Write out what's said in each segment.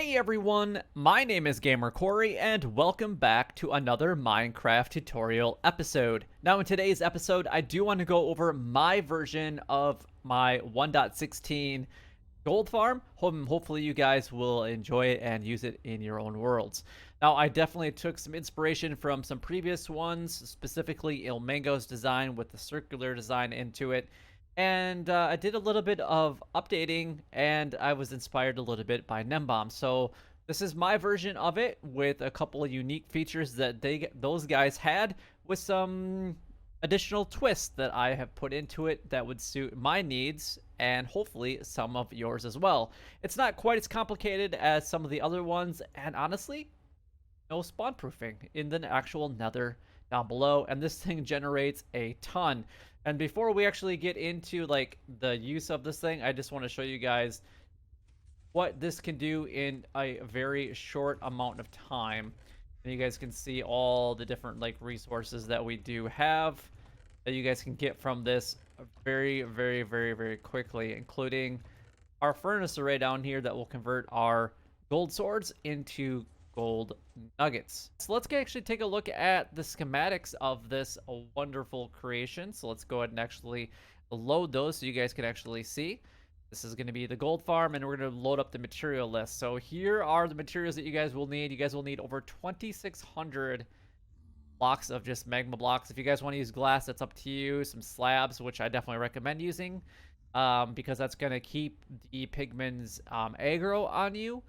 Hey everyone, my name is Gamer Corey and welcome back to another Minecraft tutorial episode. Now in today's episode, I do want to go over my version of my 1.16 gold farm. Hopefully you guys will enjoy it and use it in your own worlds. Now I definitely took some inspiration from some previous ones, specifically Ilmango's design with the circular design into it. And I did a little bit of updating, and I was inspired a little bit by Nembomb. So this is my version of it with a couple of unique features that those guys had, with some additional twists that I have put into it that would suit my needs and hopefully some of yours as well. It's not quite as complicated as some of the other ones, and honestly, no spawn proofing in the actual nether down below, and this thing generates a ton. And before we actually get into like the use of this thing, I just want to show you guys what this can do in a very short amount of time. And you guys can see all the different like resources that we do have that you guys can get from this very quickly, including our furnace array down here that will convert our gold swords into gold nuggets. So let's actually take a look at the schematics of this wonderful creation. So let's go ahead and actually load those so you guys can actually see. This is going to be the gold farm, and we're going to load up the material list. So here are the materials that you guys will need. You guys will need over 2,600 blocks of just magma blocks. If you guys want to use glass, that's up to you. Some slabs, which I definitely recommend using, because that's going to keep the pigmen's aggro on you.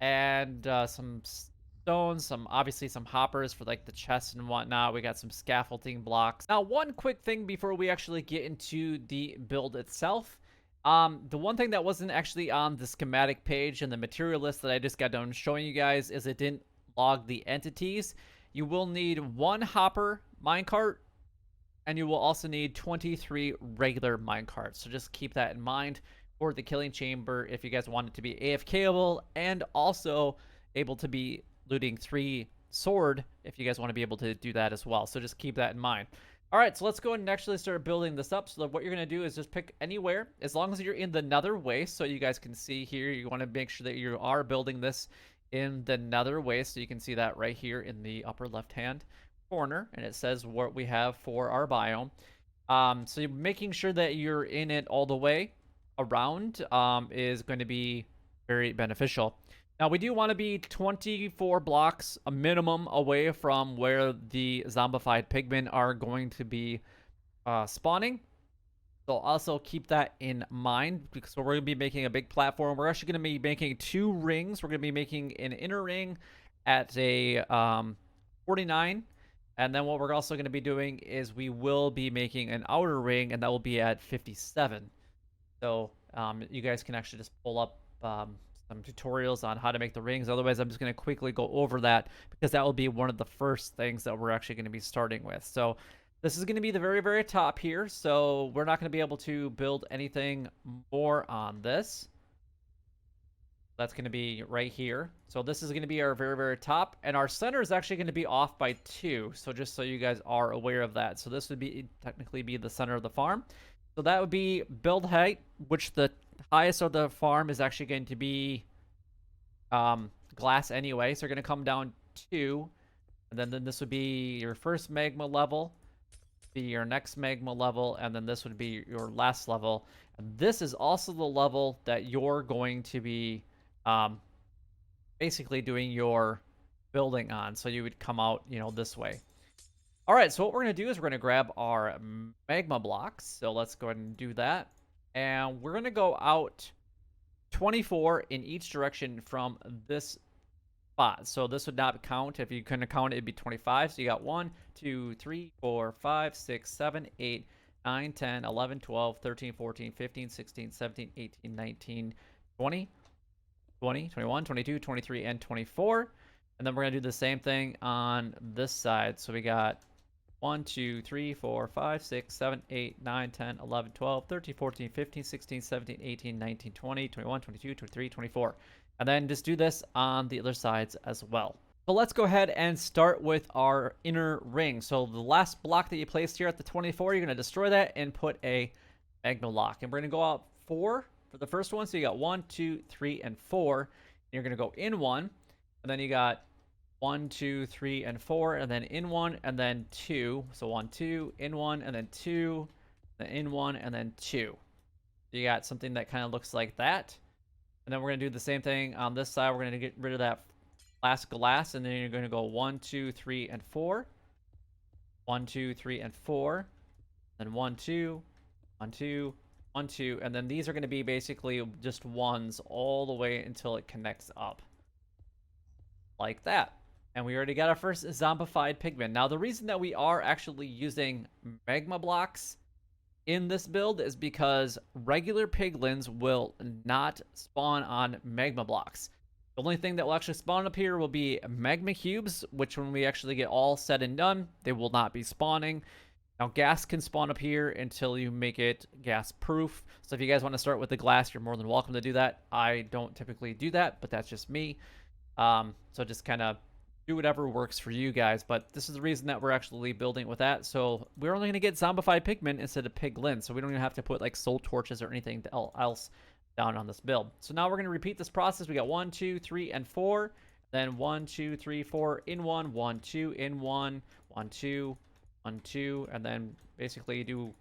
And some stones, obviously some hoppers for like the chests and whatnot. We got some scaffolding blocks. Now, one quick thing before we actually get into the build itself. The one thing that wasn't actually on the schematic page and the material list that I just got done showing you guys is it didn't log the entities. You will need one hopper minecart, and you will also need 23 regular minecarts. So just keep that in mind for the killing chamber if you guys want it to be AFKable, and also able to be looting 3 sword if you guys want to be able to do that as well. So just keep that in mind. All right, so let's go ahead and actually start building this up. So what you're going to do is just pick anywhere, as long as you're in the nether waste. So you guys can see here, you want to make sure that you are building this in the nether waste. So you can see that right here in the upper left hand corner, and it says what we have for our biome. So you're making sure that you're in it all the way around is going to be very beneficial. Now, we do want to be 24 blocks a minimum away from where the zombified pigmen are going to be spawning. So also keep that in mind, because we're going to be making a big platform. We're actually going to be making 2 rings. We're going to be making an inner ring at a 49. And then what we're also going to be doing is we will be making an outer ring, and that will be at 57. So you guys can actually just pull up some tutorials on how to make the rings. Otherwise, I'm just going to quickly go over that, because that will be one of the first things that we're actually going to be starting with. So this is going to be the very top here. So we're not going to be able to build anything more on this. That's going to be right here. So this is going to be our very top, and our center is actually going to be off by 2. So just so you guys are aware of that. So this would be technically be the center of the farm. So that would be build height, which the highest of the farm is actually going to be glass anyway. So you're going to come down 2. And then this would be your first magma level, be your next magma level, and then this would be your last level. And this is also the level that you're going to be basically doing your building on. So you would come out, this way. All right, so what we're going to do is we're going to grab our magma blocks. So let's go ahead and do that. And we're going to go out 24 in each direction from this spot. So this would not count. If you couldn't count it, it'd be 25. So you got 1, 2, 3, 4, 5, 6, 7, 8, 9, 10, 11, 12, 13, 14, 15, 16, 17, 18, 19, 20, 21, 22, 23, and 24. And then we're going to do the same thing on this side. So we got 1, 2, 3, 4, 5, 6, 7, 8, 9, 10, 11, 12, 13, 14, 15, 16, 17, 18, 19, 20, 21, 22, 23, 24. And then just do this on the other sides as well. So let's go ahead and start with our inner ring. So the last block that you placed here at the 24, you're going to destroy that and put a magma lock. And we're going to go out 4 for the first one. So you got 1, 2, 3, and 4. You're going to go in 1, and then you got 1, 2, 3, and 4, and then in 1, and then 2. So 1, 2, in 1, and then 2, then in 1, and then 2. You got something that kind of looks like that. And then we're going to do the same thing on this side. We're going to get rid of that last glass, and then you're going to go 1, 2, 3, and 4. 1, 2, 3, and 4. Then 1, 2, 1, 2, 1, 2. And then these are going to be basically just ones all the way until it connects up. Like that. And we already got our first zombified pigman. Now, the reason that we are actually using magma blocks in this build is because regular piglins will not spawn on magma blocks. The only thing that will actually spawn up here will be magma cubes, which when we actually get all said and done, they will not be spawning. Now, gas can spawn up here until you make it gas proof. So if you guys want to start with the glass, you're more than welcome to do that. I don't typically do that, but that's just me. So just kind of do whatever works for you guys, but this is the reason that we're actually building with that. So we're only going to get zombified pigmen instead of piglins, so we don't even have to put like soul torches or anything else down on this build. So now we're going to repeat this process. We got 1, 2, 3, and 4, then 1, 2, 3, 4 in 1, 1, 2 in 1, 1, 2, 1, 2, and then basically do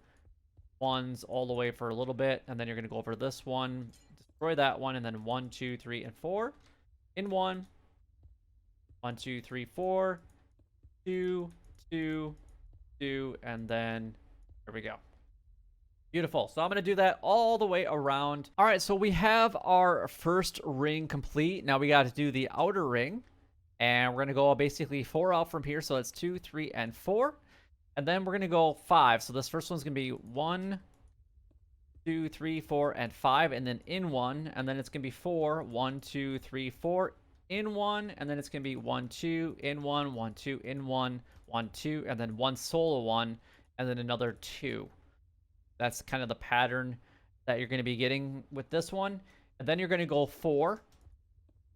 ones all the way for a little bit, and then you're going to go over this one, destroy that one, and then 1, 2, 3, and 4 in 1, 1, 2, 3, 4, 2, 2, 2, and then there we go. Beautiful. So I'm going to do that all the way around. All right, so we have our first ring complete. Now we got to do the outer ring, and we're going to go basically 4 out from here. So that's 2, 3, and 4. And then we're going to go 5. So this first one's going to be 1, 2, 3, 4, and 5, and then in 1. And then it's going to be 4, 1, 2, 3, 4, in 1, and then it's going to be 1, 2, in 1, 1, 2, in 1, 1, 2, and then 1 solo 1, and then another 2. That's kind of the pattern that you're going to be getting with this one. And then you're going to go 4.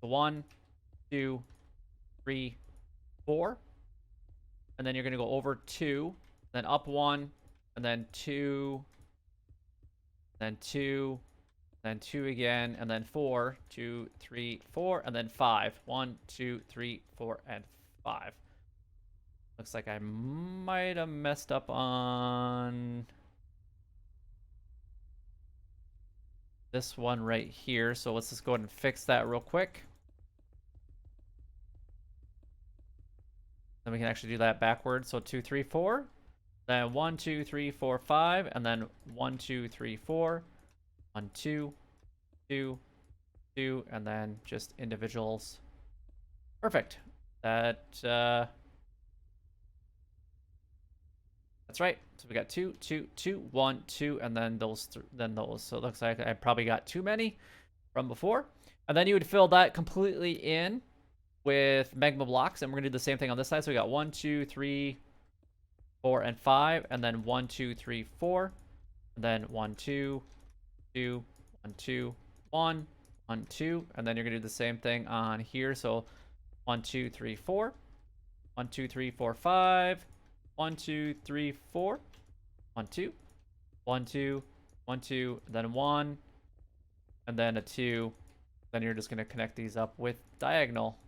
1, 2, 3, 4. And then you're going to go over 2, then up 1, and then 2, then 2, then 2 again, and then 4, 2, 3, 4, and then 5. 1, 2, 3, 4, and 5. Looks like I might have messed up on this one right here. So let's just go ahead and fix that real quick. Then we can actually do that backwards. So 2, 3, 4. Then 1, 2, 3, 4, 5. And then 1, 2, 3, 4. 1, 2, 2, 2, and then just individuals. Perfect. That's right. So we got 2, 2, 2, 1, 2, and then those. So it looks like I probably got too many from before. And then you would fill that completely in with magma blocks, and we're gonna do the same thing on this side. So we got 1, 2, 3, 4, and 5, and then 1, 2, 3, 4, and then 1, 2, 2, 1, 2, 1, 1, 2, and then you're gonna do the same thing on here. So 1, 2, 3, 4, 1, 2, 3, 4, 5, 1, 2, 3, 4, 1, 2, 1, 2, 1, 2, then 1, and then a 2. Then you're just gonna connect these up with diagonal.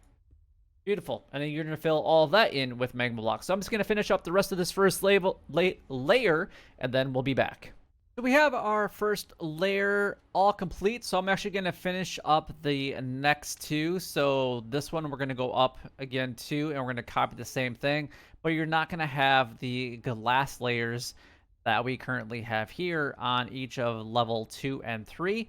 Beautiful. And then you're going to fill all of that in with magma blocks. So I'm just going to finish up the rest of this first layer, and then we'll be back. So we have our first layer all complete. So I'm actually going to finish up the next 2. So this one, we're going to go up again 2, and we're going to copy the same thing. But you're not going to have the glass layers that we currently have here on each of level 2 and 3.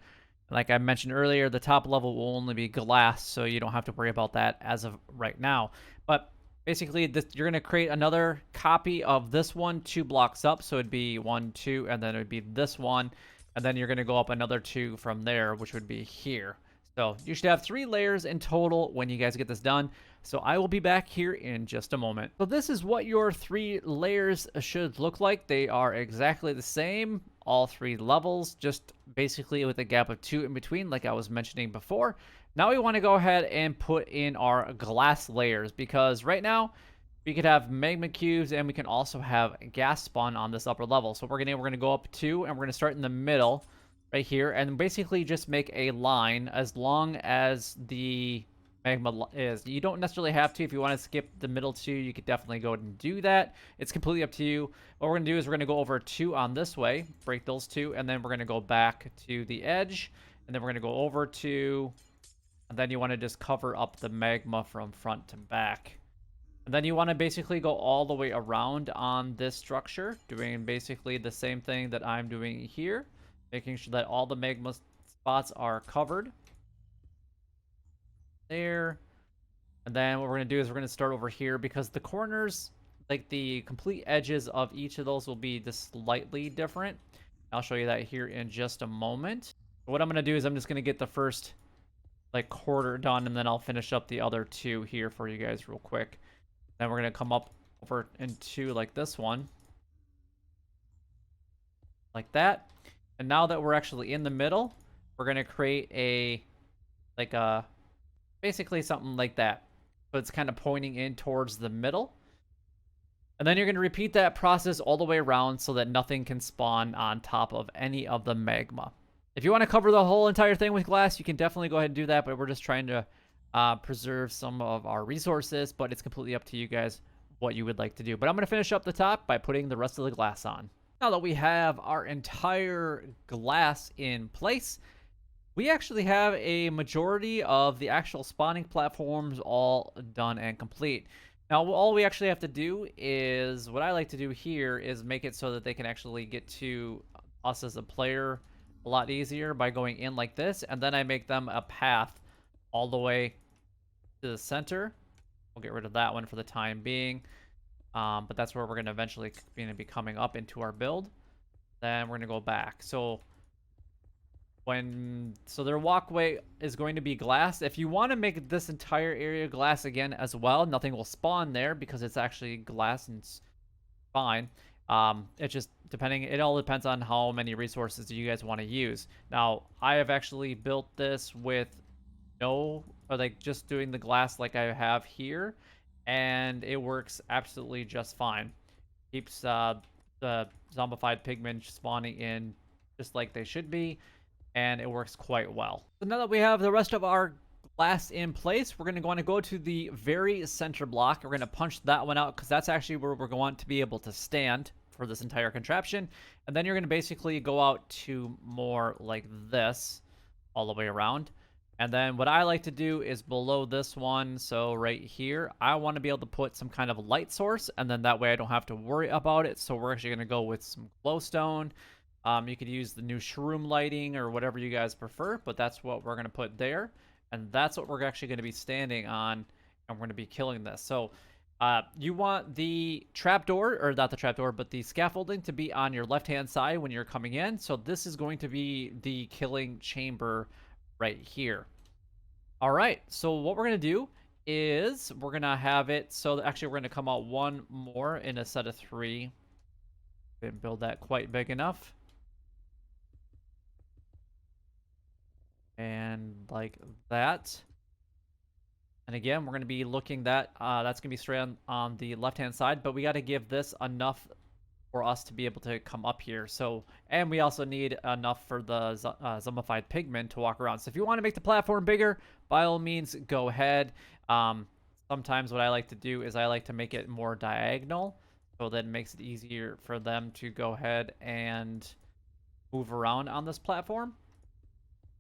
Like I mentioned earlier, the top level will only be glass, so you don't have to worry about that as of right now. But basically, you're going to create another copy of this one 2 blocks up. So it'd be 1, 2, and then it would be this one. And then you're going to go up another 2 from there, which would be here. So you should have 3 layers in total when you guys get this done. So I will be back here in just a moment. So this is what your 3 layers should look like. They are exactly the same, all 3 levels, just basically with a gap of 2 in between, like I was mentioning before. Now we want to go ahead and put in our glass layers, because right now we could have magma cubes and we can also have gas spawn on this upper level. So we're gonna go up 2, and we're gonna start in the middle right here, and basically just make a line as long as the magma is. You don't necessarily have to. If you want to skip the middle two, you could definitely go ahead and do that. It's completely up to you. What we're going to do is we're going to go over two on this way, break those two, and then we're going to go back to the edge, and then we're going to go over two, and then you want to just cover up the magma from front to back. And then you want to basically go all the way around on this structure, doing basically the same thing that I'm doing here, making sure that all the magma spots are covered. There. And then what we're going to do is we're going to start over here because the corners, like the complete edges of each of those will be just slightly different. I'll show you that here in just a moment. What I'm going to do is I'm just going to get the first like quarter done, and then I'll finish up the other two here for you guys real quick. Then we're going to come up over into like this one. Like that. And now that we're actually in the middle, we're going to create a, like a, basically something like that. But it's kind of pointing in towards the middle. And then you're going to repeat that process all the way around so that nothing can spawn on top of any of the magma. If you want to cover the whole entire thing with glass, you can definitely go ahead and do that, but we're just trying to preserve some of our resources, but it's completely up to you guys what you would like to do. But I'm going to finish up the top by putting the rest of the glass on. Now that we have our entire glass in place, we actually have a majority of the actual spawning platforms all done and complete. Now, all we actually have to do is, what I like to do here is make it so that they can actually get to us as a player a lot easier by going in like this, and then I make them a path all the way to the center. We'll get rid of that one for the time being, but that's where we're going to eventually be coming up into our build. Then we're going to go back. So their walkway is going to be glass. If you want to make this entire area glass again as well, nothing will spawn there because it's actually glass and it's fine. It just it all depends on how many resources you guys want to use. Now, I have actually built this with just doing the glass like I have here, and it works absolutely just fine. Keeps the zombified pigmen spawning in just like they should be, and it works quite well. So now that we have the rest of our glass in place, we're going to go to the very center block. We're going to punch that one out because that's actually where we're going to be able to stand for this entire contraption. And then you're going to basically go out to more like this all the way around. And then what I like to do is below this one, so right here, I want to be able to put some kind of light source, and then that way I don't have to worry about it. So we're actually going to go with some glowstone. You could use the new shroom lighting or whatever you guys prefer, but that's what we're going to put there. And that's what we're actually going to be standing on, and we're going to be killing this. So you want the trapdoor, or not the trapdoor, but the scaffolding to be on your left-hand side when you're coming in. So this is going to be the killing chamber right here. All right, so what we're going to do is we're going to have it, so actually we're going to come out one more in a set of 3. Didn't build that quite big enough. And like that. And again, we're going to be looking that's going to be straight on the left-hand side, but we got to give this enough for us to be able to come up here. So, and we also need enough for the zombified pigmen to walk around. So if you want to make the platform bigger, by all means, go ahead. Sometimes what I like to do is I like to make it more diagonal, so that it makes it easier for them to go ahead and move around on this platform.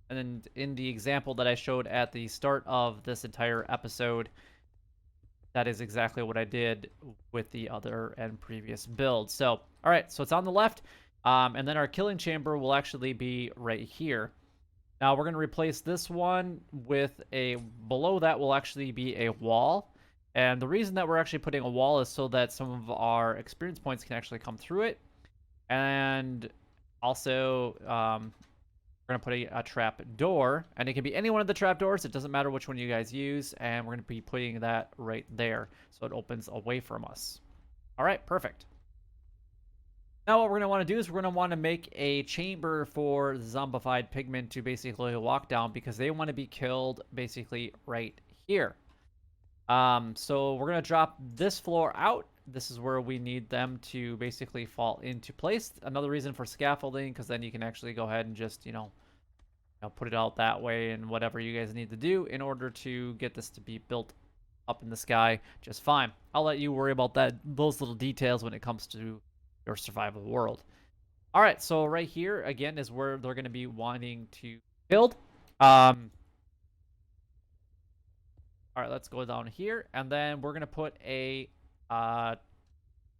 And then in the example that I showed at the start of this entire episode, that is exactly what I did with the other and previous build. So, all right, so it's on the left, and then our killing chamber will actually be right here. Now we're going to replace this one with below that will actually be a wall. And the reason that we're actually putting a wall is so that some of our experience points can actually come through it. And also, we're going to put a trap door, and it can be any one of the trap doors. It doesn't matter which one you guys use, and we're going to be putting that right there so it opens away from us. All right, perfect. Now what we're going to want to do is we're going to want to make a chamber for the zombified pigmen to basically walk down, because they want to be killed basically right here. So we're going to drop this floor out, this is where we need them to basically fall into place. Another reason for scaffolding, because then you can actually go ahead and just, put it out that way and whatever you guys need to do in order to get this to be built up in the sky just fine. I'll let you worry about those little details when it comes to your survival world. All right, so right here again is where they're going to be wanting to build. All right, let's go down here, and then we're going to put a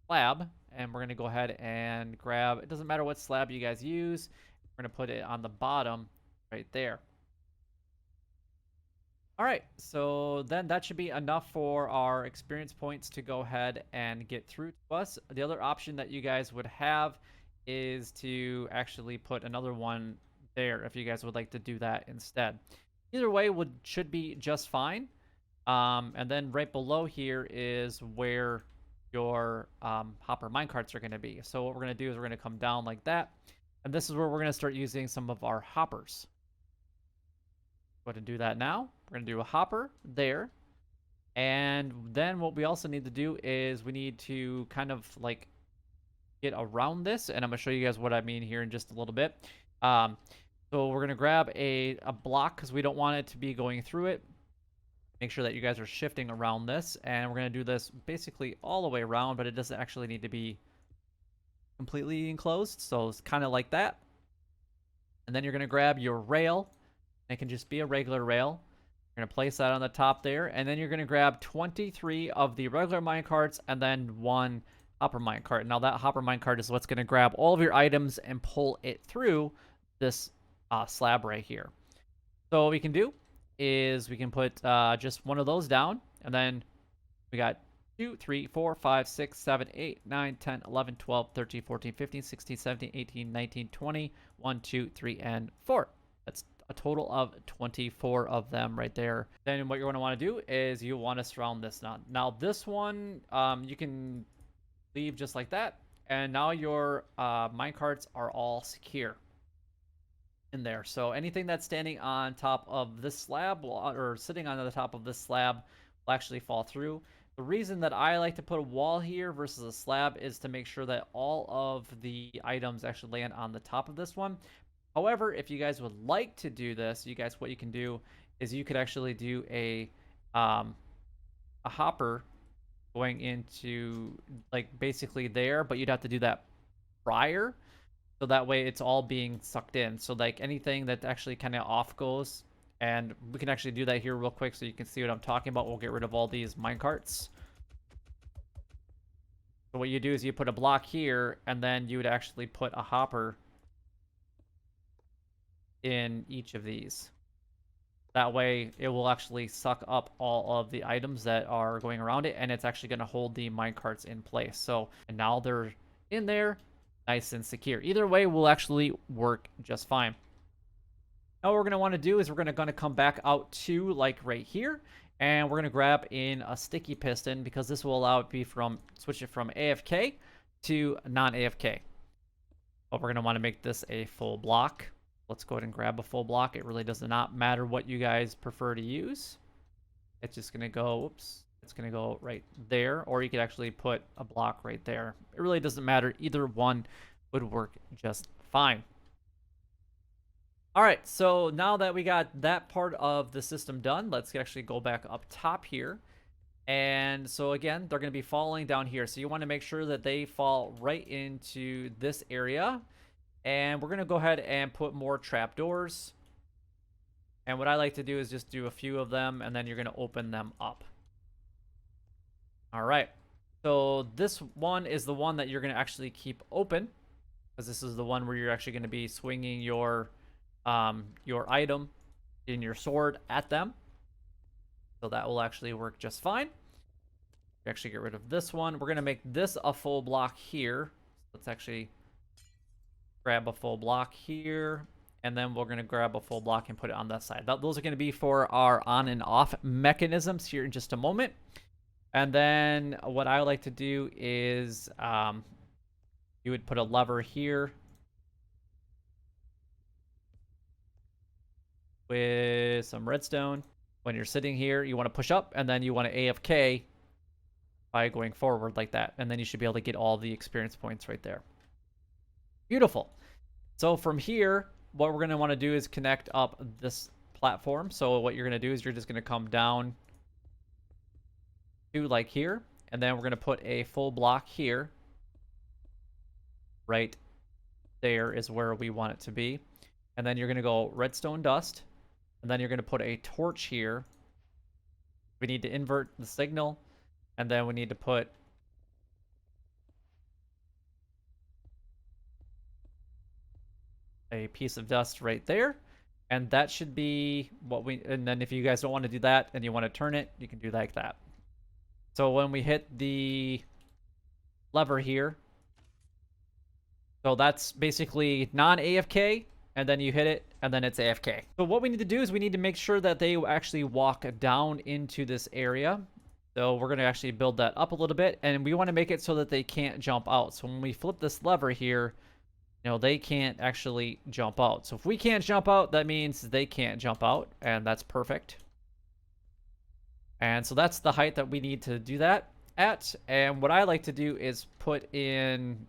slab, and we're going to go ahead and grab, it doesn't matter what slab you guys use, we're going to put it on the bottom right there. All right, so then that should be enough for our experience points to go ahead and get through to us. The other option that you guys would have is to actually put another one there if you guys would like to do that instead. Either way should be just fine. And then right below here is where your hopper minecarts are going to be. So what we're going to do is we're going to come down like that. And this is where we're going to start using some of our hoppers. Go ahead and do that now. We're going to do a hopper there. And then what we also need to do is we need to kind of like get around this. And I'm going to show you guys what I mean here in just a little bit. So we're going to grab a block because we don't want it to be going through it. Make sure that you guys are shifting around this. And we're going to do this basically all the way around, but it doesn't actually need to be completely enclosed. So it's kind of like that. And then you're going to grab your rail. It can just be a regular rail. You're going to place that on the top there. And then you're going to grab 23 of the regular minecarts and then one hopper minecart. Now that hopper minecart is what's going to grab all of your items and pull it through this slab right here. So what we can do is we can put just one of those down. And then we got 2, 3, 4, 5, 6, 7, 8, 9, 10, 11, 12, 13, 14, 15, 16, 17, 18, 19, 20, 1, 2, 3, and 4. That's a total of 24 of them right there. Then what you're going to want to do is you want to surround this. Now this one, you can leave just like that. And now your minecarts are all secure in there. So anything that's standing on top of this slab or sitting on the top of this slab will actually fall through. The reason that I like to put a wall here versus a slab is to make sure that all of the items actually land on the top of this one. However, if you guys would like to do this, what you can do is you could actually do a hopper going into like basically there, but you'd have to do that prior. So that way it's all being sucked in. So like anything that actually kind of off goes, and we can actually do that here real quick so you can see what I'm talking about. We'll get rid of all these minecarts. So what you do is you put a block here, and then you would actually put a hopper in each of these. That way it will actually suck up all of the items that are going around it, and it's actually going to hold the minecarts in place. So, and now they're in there, nice and secure. Either way will actually work just fine. Now what we're going to want to do is we're going to come back out to like right here, and we're going to grab in a sticky piston because this will allow it switch it from AFK to non-AFK. But we're going to want to make this a full block. Let's go ahead and grab a full block. It really does not matter what you guys prefer to use. It's just going to go, it's going to go right there, or you could actually put a block right there. It really doesn't matter. Either one would work just fine. All right, so now that we got that part of the system done, let's actually go back up top here. And so again, they're going to be falling down here. So you want to make sure that they fall right into this area. And we're going to go ahead and put more trapdoors. And what I like to do is just do a few of them, and then you're going to open them up. All right. So this one is the one that you're going to actually keep open, because this is the one where you're actually going to be swinging your item in your sword at them. So that will actually work just fine. Actually get rid of this one. We're going to make this a full block here. Let's actually grab a full block here, and then we're going to grab a full block and put it on that side. Those are going to be for our on and off mechanisms here in just a moment. And then what I like to do is you would put a lever here with some redstone. When you're sitting here, you want to push up, and then you want to AFK by going forward like that. And then you should be able to get all the experience points right there. Beautiful. So from here, what we're going to want to do is connect up this platform. So what you're going to do is you're just going to come down to like here, and then we're going to put a full block here. Right there is where we want it to be. And then you're going to go redstone dust, and then you're going to put a torch here. We need to invert the signal, and then we need to put a piece of dust right there. And that should be what we, and then if you guys don't want to do that and you want to turn it, you can do like that. So when we hit the lever here, so that's basically non-AFK, and then you hit it, and then it's AFK. So what we need to do is we need to make sure that they actually walk down into this area. So we're going to actually build that up a little bit, and we want to make it so that they can't jump out. So when we flip this lever here, you know, they can't actually jump out. So if we can't jump out, that means they can't jump out, and that's perfect. And so that's the height that we need to do that at. And what I like to do is put in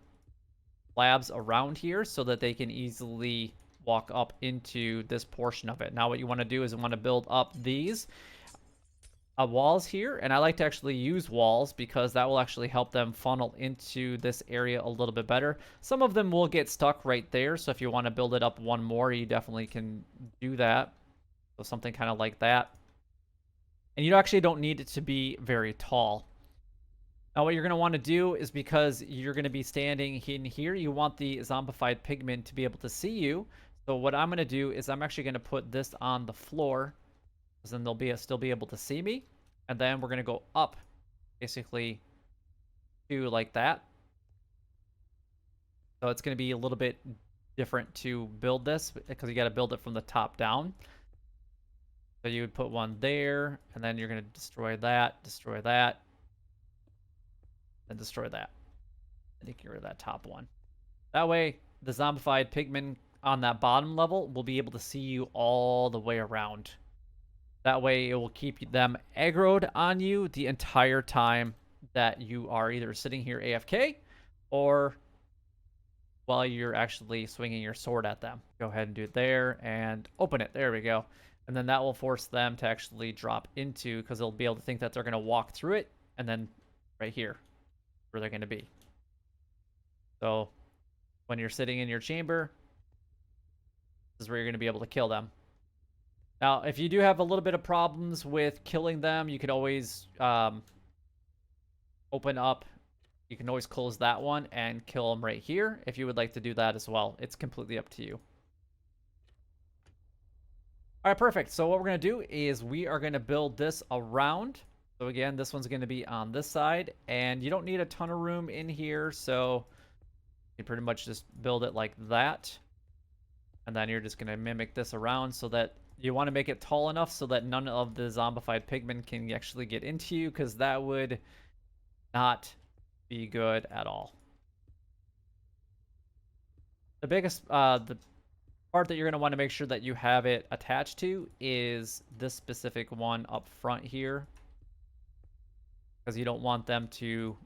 slabs around here so that they can easily walk up into this portion of it. Now what you want to do is you want to build up these walls here, and I like to actually use walls because that will actually help them funnel into this area a little bit better. Some of them will get stuck right there, so if you want to build it up one more, you definitely can do that. So something kind of like that. And you actually don't need it to be very tall. Now what you're going to want to do is, because you're going to be standing in here, you want the zombified pigmen to be able to see you. So what I'm going to do is I'm actually going to put this on the floor, because then they'll still be able to see me. And then we're going to go up basically to like that. So it's going to be a little bit different to build this because you got to build it from the top down. So you would put one there, and then you're going to destroy that, and destroy that. And get rid of that top one. That way, the zombified pigmen on that bottom level will be able to see you all the way around. That way, it will keep them aggroed on you the entire time that you are either sitting here AFK or while you're actually swinging your sword at them. Go ahead and do it there and open it. There we go. And then that will force them to actually drop into, because they'll be able to think that they're going to walk through it, and then right here where they're going to be. So when you're sitting in your chamber, this is where you're going to be able to kill them. Now, if you do have a little bit of problems with killing them, you could always open up. You can always close that one and kill them right here if you would like to do that as well. It's completely up to you. All right, perfect. So what we're going to do is we are going to build this around. So again, this one's going to be on this side, and you don't need a ton of room in here, so you pretty much just build it like that. And then you're just going to mimic this around so that you want to make it tall enough so that none of the zombified pigmen can actually get into you, because that would not be good at all. The biggest, the part that you're going to want to make sure that you have it attached to is this specific one up front here, because you don't want them to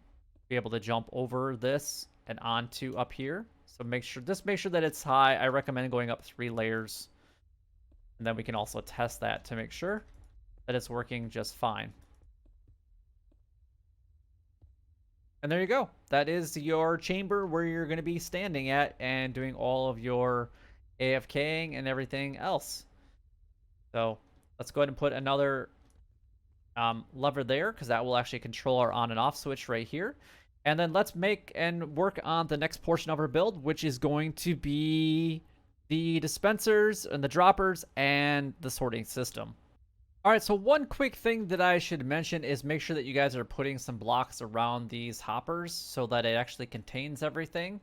be able to jump over this and onto up here. So make sure that it's high. I recommend going up 3 layers. And then we can also test that to make sure that it's working just fine. And there you go. That is your chamber where you're going to be standing at and doing all of your AFKing and everything else. So let's go ahead and put another lever there, because that will actually control our on and off switch right here. And then let's make and work on the next portion of our build, which is going to be the dispensers and the droppers and the sorting system. All right, so one quick thing that I should mention is make sure that you guys are putting some blocks around these hoppers so that it actually contains everything.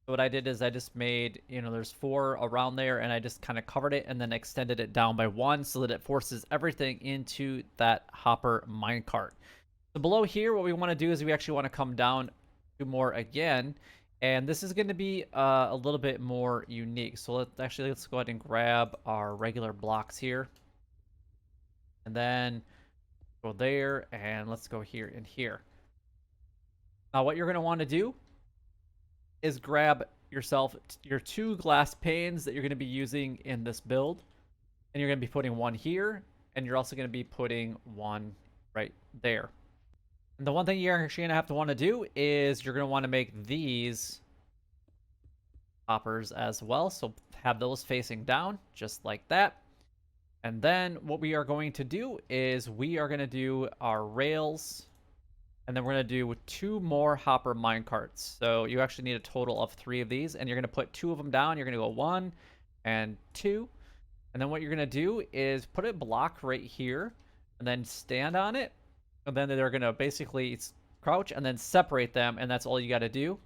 So what I did is I just made, there's 4 around there, and I just kind of covered it and then extended it down by 1 so that it forces everything into that hopper minecart. So below here, what we want to do is we actually want to come down 2 more again. And this is going to be a little bit more unique. So let's go ahead and grab our regular blocks here. And then go there, and let's go here and here. What you're going to want to do is grab yourself your 2 glass panes that you're going to be using in this build, and you're going to be putting one here, and you're also going to be putting one right there. And the one thing you're actually going to have to want to do is you're going to want to make these hoppers as well. So have those facing down just like that. And then what we are going to do is we are going to do our rails, and then we're going to do 2 more hopper minecarts. So you actually need a total of 3 of these, and you're going to put 2 of them down. You're going to go 1 and 2. And then what you're going to do is put a block right here and then stand on it. And then they're going to basically crouch and then separate them, and that's all you got to do.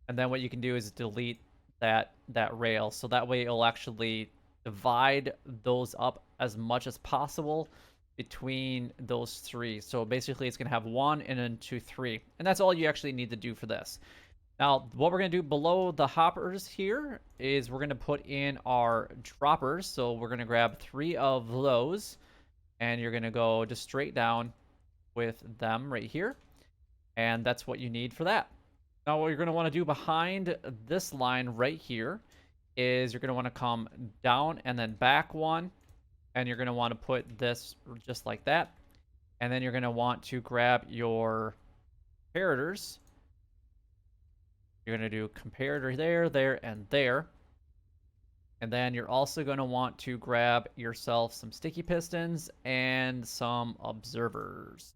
And then what you can do is delete that rail, so that way it'll actually divide those up as much as possible between those 3. So basically it's going to have 1 and then 2, 3. And that's all you actually need to do for this. Now, what we're going to do below the hoppers here is we're going to put in our droppers. So we're going to grab 3 of those, and you're going to go just straight down with them right here. And that's what you need for that. Now, what you're going to want to do behind this line right here is you're going to want to come down and then back 1. And you're going to want to put this just like that. And then you're going to want to grab your comparators. You're going to do comparator there, there, and there. And then you're also going to want to grab yourself some sticky pistons and some observers.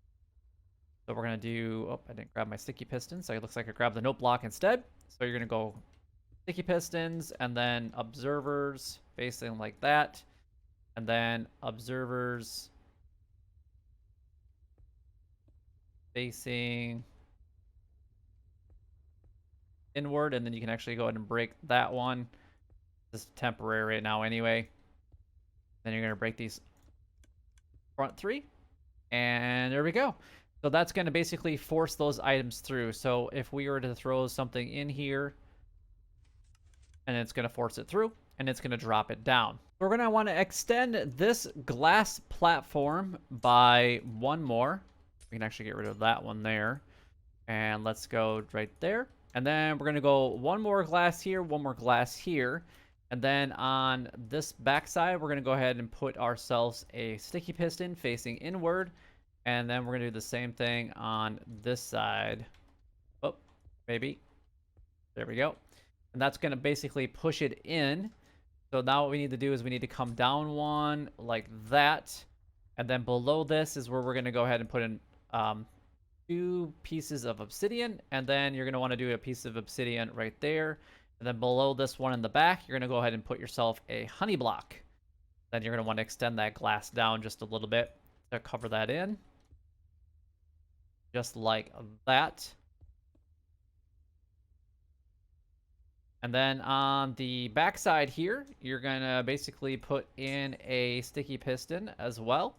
So we're going to do... Oh, I didn't grab my sticky pistons. So it looks like I grabbed the note block instead. So you're going to go sticky pistons and then observers facing like that. And then observers facing inward, and then you can actually go ahead and break that one. This is temporary right now anyway. Then you're going to break these front 3, and there we go. So that's going to basically force those items through. So if we were to throw something in here, and it's going to force it through, and it's going to drop it down. We're going to want to extend this glass platform by 1 more. We can actually get rid of that one there. And let's go right there. And then we're going to go 1 more glass here, 1 more glass here. And then on this back side, we're going to go ahead and put ourselves a sticky piston facing inward. And then we're going to do the same thing on this side. Oh, maybe. There we go. And that's going to basically push it in. So now what we need to do is we need to come down 1 like that. And then below this is where we're going to go ahead and put in 2 pieces of obsidian. And then you're going to want to do a piece of obsidian right there. And then below this one in the back, you're going to go ahead and put yourself a honey block. Then you're going to want to extend that glass down just a little bit to cover that in. Just like that. And then on the back side here, you're going to basically put in a sticky piston as well.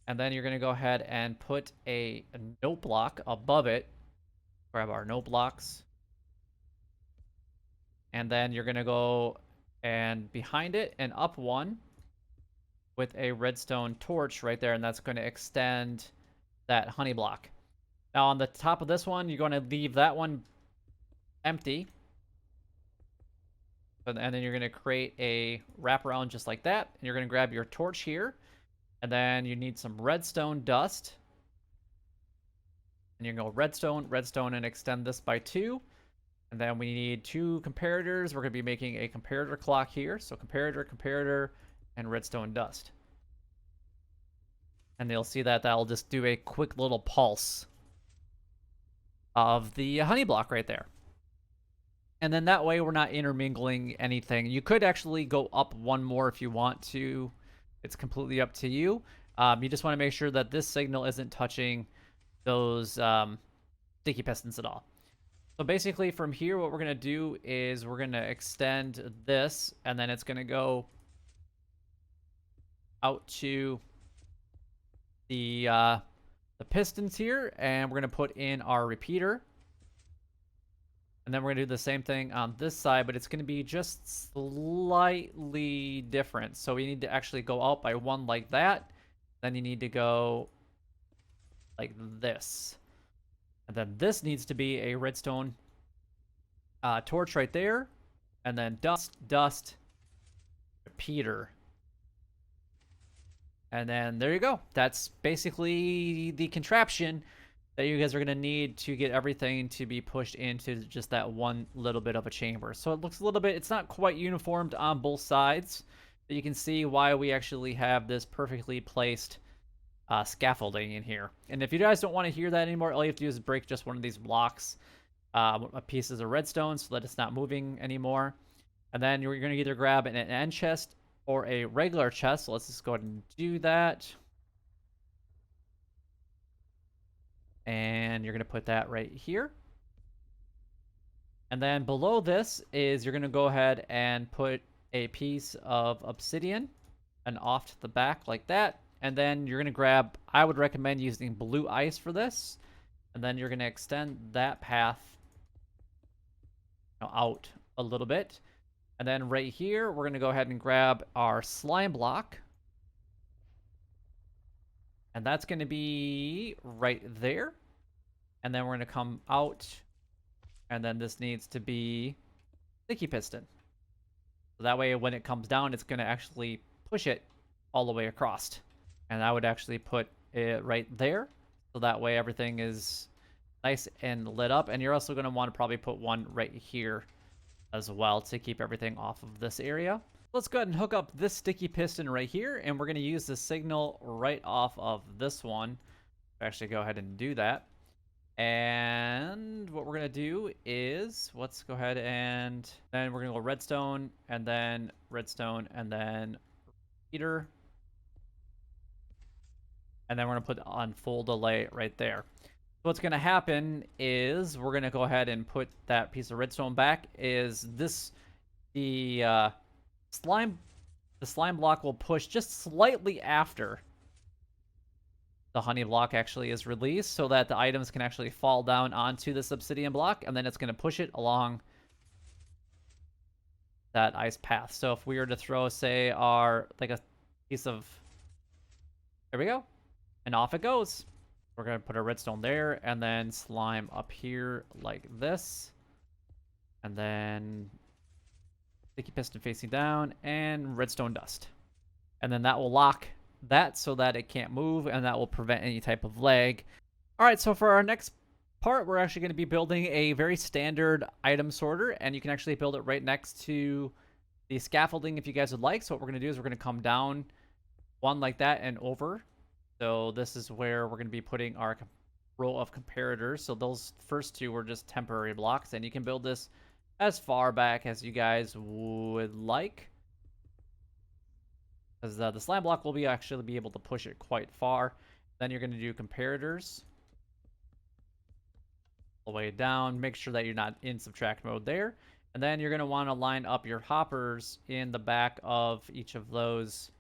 And then you're going to go ahead and put a note block above it. Grab our note blocks. And then you're going to go and behind it and up 1 with a redstone torch right there. And that's going to extend that honey block. Now on the top of this one, you're going to leave that one empty. And then you're going to create a wraparound just like that. And you're going to grab your torch here. And then you need some redstone dust. And you're going to go redstone, redstone, and extend this by 2. And then we need 2 comparators. We're going to be making a comparator clock here. So comparator, comparator, and redstone dust. And you'll see that that'll just do a quick little pulse of the honey block right there. And then that way we're not intermingling anything. You could actually go up 1 more if you want to. It's completely up to you. You just want to make sure that this signal isn't touching those sticky pistons at all. So basically from here, what we're going to do is we're going to extend this, and then it's going to go out to the pistons here, and we're going to put in our repeater. And then we're going to do the same thing on this side, but it's going to be just slightly different. So we need to actually go out by 1 like that. Then you need to go like this. And then this needs to be a redstone torch right there. And then dust, dust, repeater. And then there you go. That's basically the contraption that you guys are going to need to get everything to be pushed into just that one little bit of a chamber. So it looks a little bit, it's not quite uniformed on both sides, but you can see why we actually have this perfectly placed scaffolding in here. And if you guys don't want to hear that anymore, all you have to do is break just one of these blocks, pieces of redstone, so that it's not moving anymore. And then you're going to either grab an end chest or a regular chest. So let's just go ahead and do that. And you're going to put that right here. And then below this is you're going to go ahead and put a piece of obsidian and off to the back like that. And then you're going to grab, I would recommend using blue ice for this. And then you're going to extend that path out a little bit. And then right here, we're going to go ahead and grab our slime block. And that's going to be right there. And then we're going to come out. And then this needs to be sticky piston. So that way, when it comes down, it's going to actually push it all the way across. And I would actually put it right there. So that way, everything is nice and lit up. And you're also going to want to probably put one right here as well to keep everything off of this area. Let's go ahead and hook up this sticky piston right here, and we're going to use the signal right off of this one. Actually, go ahead and do that. And what we're going to do is, let's go ahead and then we're going to go redstone, and then repeater. And then we're going to put on full delay right there. What's going to happen is we're going to go ahead and put that piece of redstone back. Is this the slime block will push just slightly after the honey block actually is released, so that the items can actually fall down onto this obsidian block, and then it's going to push it along that ice path. So if we were to throw, say, a piece of, there we go, and off it goes. We're going to put a redstone there, and then slime up here like this. And then sticky piston facing down, and redstone dust. And then that will lock that so that it can't move, and that will prevent any type of lag. All right, so for our next part, we're actually going to be building a very standard item sorter, and you can actually build it right next to the scaffolding if you guys would like. So what we're going to do is we're going to come down one like that and over. So this is where we're going to be putting our row of comparators. So those first two were just temporary blocks, and you can build this as far back as you guys would like. Because the slime block will actually be able to push it quite far. Then you're going to do comparators all the way down. Make sure that you're not in subtract mode there. And then you're going to want to line up your hoppers in the back of each of those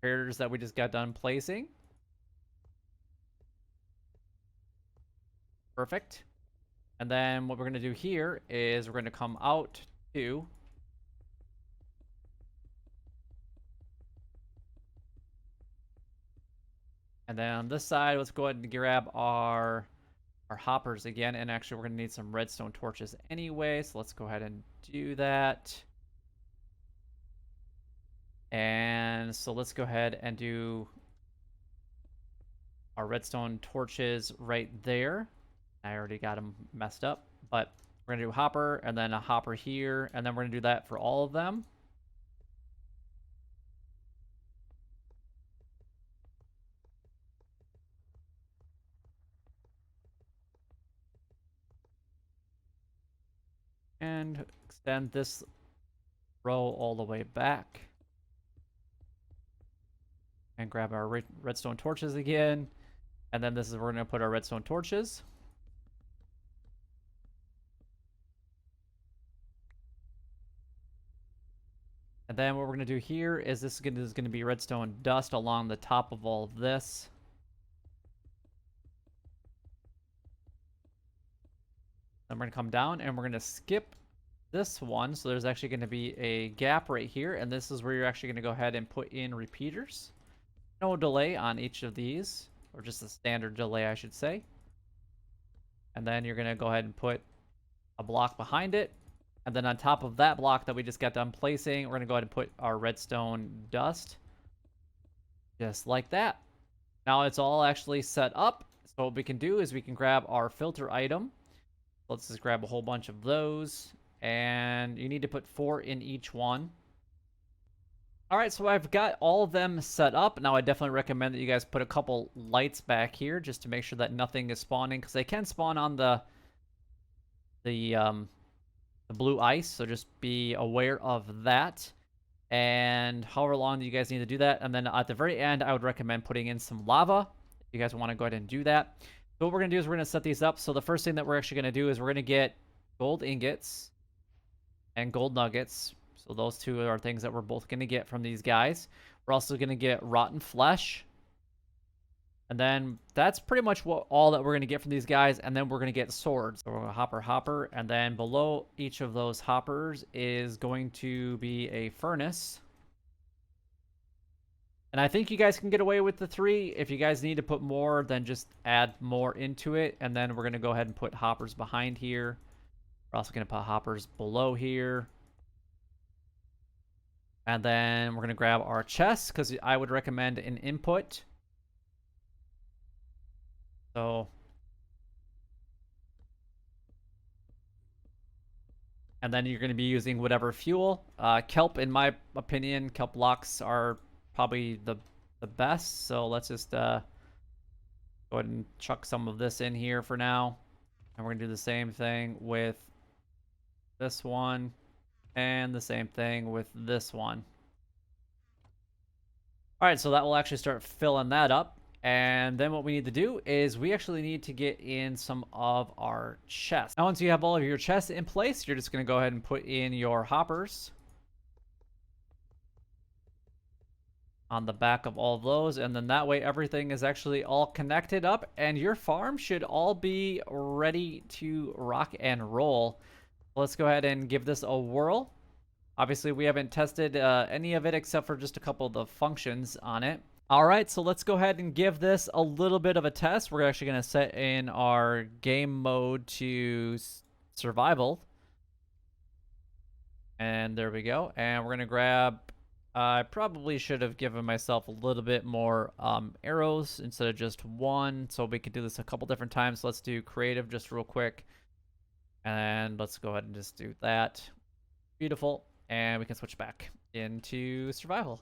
comparators that we just got done placing. Perfect. And then what we're going to do here is we're going to come out to and then on this side, let's go ahead and grab our hoppers again. And actually, we're going to need some redstone torches anyway. So let's go ahead and do that. And so let's go ahead and do our redstone torches right there. I already got them messed up, but we're going to do a hopper and then a hopper here. And then we're going to do that for all of them. And extend this row all the way back. And grab our redstone torches again. And then this is where we're going to put our redstone torches. And then what we're going to do here is this is going to be redstone dust along the top of all of this. Then we're going to come down and we're going to skip this one. So there's actually going to be a gap right here. And this is where you're actually going to go ahead and put in repeaters. No delay on each of these. or just a standard delay, I should say. And then you're going to go ahead and put a block behind it. And then on top of that block that we just got done placing, we're going to go ahead and put our redstone dust. Just like that. Now it's all actually set up. So what we can do is we can grab our filter item. Let's just grab a whole bunch of those. And you need to put 4 in each one. Alright, so I've got all of them set up. Now I definitely recommend that you guys put a couple lights back here just to make sure that nothing is spawning, because they can spawn on the blue ice, so just be aware of that. And however long you guys need to do that. And then at the very end, I would recommend putting in some lava if you guys want to go ahead and do that. So what we're going to do is we're going to set these up. So the first thing that we're actually going to do is we're going to get gold ingots and gold nuggets. So those two are things that we're both going to get from these guys. We're also going to get rotten flesh. And then that's pretty much all that we're going to get from these guys. And then we're going to get swords. So we're going to hopper. And then below each of those hoppers is going to be a furnace. And I think you guys can get away with the 3. If you guys need to put more, then just add more into it. And then we're going to go ahead and put hoppers behind here. We're also going to put hoppers below here. And then we're going to grab our chest, because I would recommend an input. So, and then you're going to be using whatever fuel. Kelp, in my opinion, kelp blocks are probably the best. So let's just go ahead and chuck some of this in here for now. And we're going to do the same thing with this one. And the same thing with this one. All right, so that will actually start filling that up. And then what we need to do is we actually need to get in some of our chests. Now, once you have all of your chests in place, you're just going to go ahead and put in your hoppers on the back of all of those. And then that way, everything is actually all connected up. And your farm should all be ready to rock and roll. Let's go ahead and give this a whirl. Obviously, we haven't tested any of it except for just a couple of the functions on it. All right, so let's go ahead and give this a little bit of a test. We're actually going to set in our game mode to survival. And there we go. And we're going to grab... I probably should have given myself a little bit more arrows instead of just 1. So we could do this a couple different times. Let's do creative just real quick. And let's go ahead and just do that. Beautiful. And we can switch back into survival.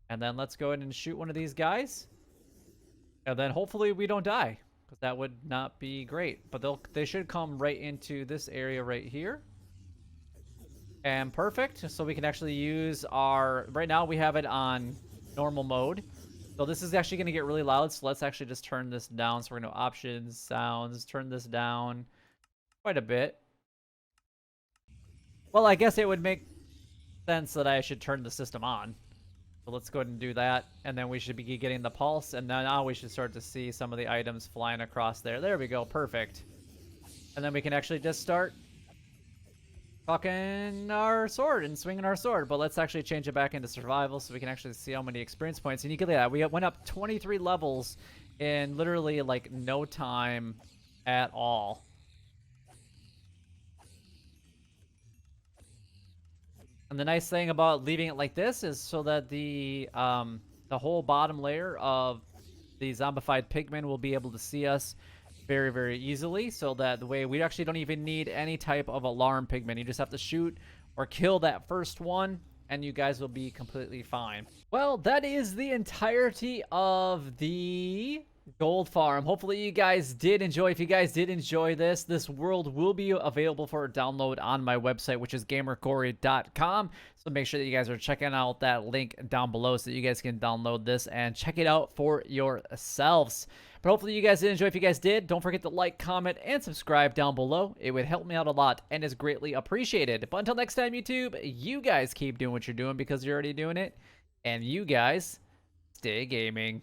And then let's go ahead and shoot one of these guys. And then hopefully we don't die, because that would not be great. But they should come right into this area right here. And perfect. So we can actually use our... Right now we have it on normal mode. So this is actually going to get really loud. So let's actually just turn this down. So we're going to options, sounds, turn this down quite a bit. Well, I guess it would make sense that I should turn the system on. So let's go ahead and do that. And then we should be getting the pulse. And then now we should start to see some of the items flying across there. There we go. Perfect. And then we can actually just start fucking our sword and swinging our sword. But let's actually change it back into survival so we can actually see how many experience points. And you can look at that. We went up 23 levels in literally like no time at all. And the nice thing about leaving it like this is so that the whole bottom layer of the zombified pigmen will be able to see us very, very easily. So that the way we actually don't even need any type of alarm pigmen. You just have to shoot or kill that first one, and you guys will be completely fine. Well, that is the entirety of the gold farm. Hopefully you guys did enjoy. If you guys did enjoy this world will be available for download on my website, which is gamercory.com. So make sure that you guys are checking out that link down below so that you guys can download this and check it out for yourselves. But hopefully you guys did enjoy. If you guys did, don't forget to like, comment, and subscribe down below. It would help me out a lot and is greatly appreciated. But until next time, YouTube, you guys keep doing what you're doing because you're already doing it. And you guys stay gaming.